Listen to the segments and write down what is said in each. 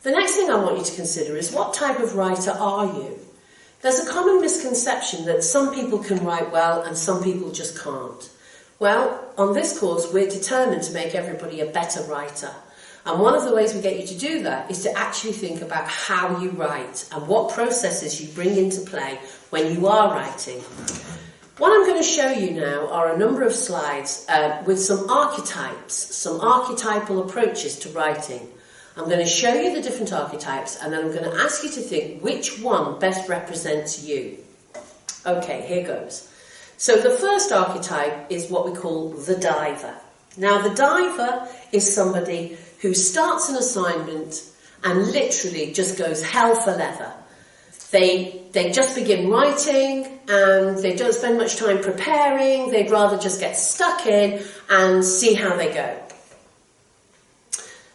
The next thing I want you to consider is, what type of writer are you? There's a common misconception that some people can write well and some people just can't. Well, on this course, we're determined to make everybody a better writer. And one of the ways we get you to do that is to actually think about how you write and what processes you bring into play when you are writing. What I'm going to show you now are a number of slides with some archetypes, some archetypal approaches to writing. I'm going to show you the different archetypes, and then I'm going to ask you to think which one best represents you. Okay, here goes. So the first archetype is what we call the diver. Now, the diver is somebody who starts an assignment and literally just goes hell for leather. They just begin writing and they don't spend much time preparing. They'd rather just get stuck in and see how they go.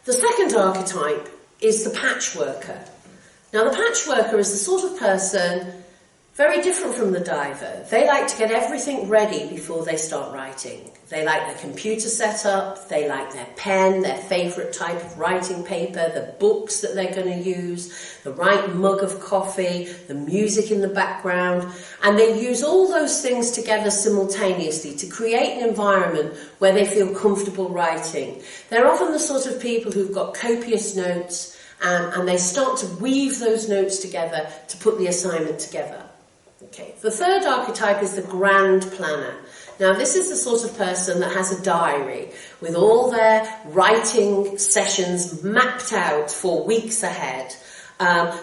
The second archetype is the patchworker. Now, the patchworker is the sort of person very different from the diver. They like to get everything ready before they start writing. They like their computer set up, they like their pen, their favourite type of writing paper, the books that they're going to use, the right mug of coffee, the music in the background, and they use all those things together simultaneously to create an environment where they feel comfortable writing. They're often the sort of people who've got copious notes and they start to weave those notes together to put the assignment together. Okay. The third archetype is the grand planner. Now, this is the sort of person that has a diary with all their writing sessions mapped out for weeks ahead.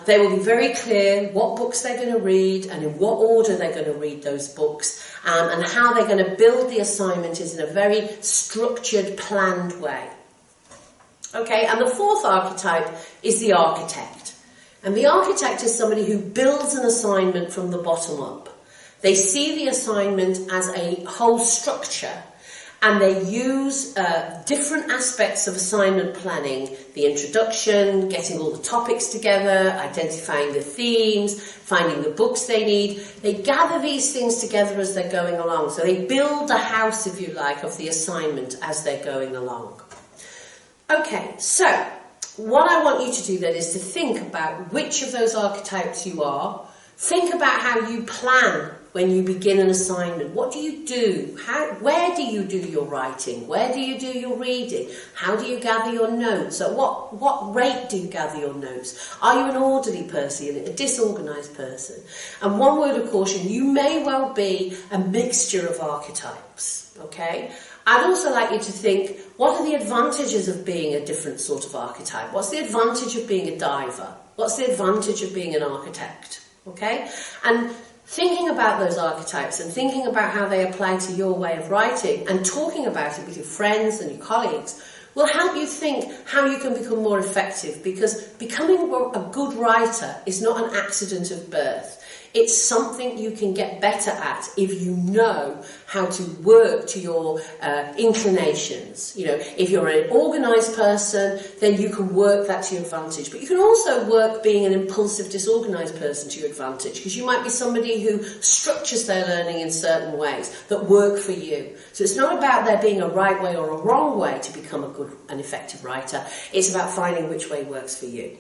They will be very clear what books they're going to read and in what order they're going to read those books, and how they're going to build the assignment is in a very structured, planned way. Okay, and the fourth archetype is the architect. And the architect is somebody who builds an assignment from the bottom up. They see the assignment as a whole structure, and they use different aspects of assignment planning, the introduction, getting all the topics together, identifying the themes, finding the books they need. They gather these things together as they're going along. So they build the house, if you like, of the assignment as they're going along. Okay, so what I want you to do then is to think about which of those archetypes you are. Think about how you plan when you begin an assignment. What do you do? Where do you do your writing? Where do you do your reading? How do you gather your notes? At what rate do you gather your notes? Are you an orderly person, a disorganised person? And one word of caution, you may well be a mixture of archetypes, okay? I'd also like you to think, what are the advantages of being a different sort of archetype? What's the advantage of being a diver? What's the advantage of being an architect? Okay? And thinking about those archetypes and thinking about how they apply to your way of writing and talking about it with your friends and your colleagues will help you think how you can become more effective, because becoming a good writer is not an accident of birth. It's something you can get better at if you know how to work to your inclinations. You know, if you're an organised person, then you can work that to your advantage. But you can also work being an impulsive, disorganised person to your advantage, because you might be somebody who structures their learning in certain ways that work for you. So it's not about there being a right way or a wrong way to become a good and effective writer. It's about finding which way works for you.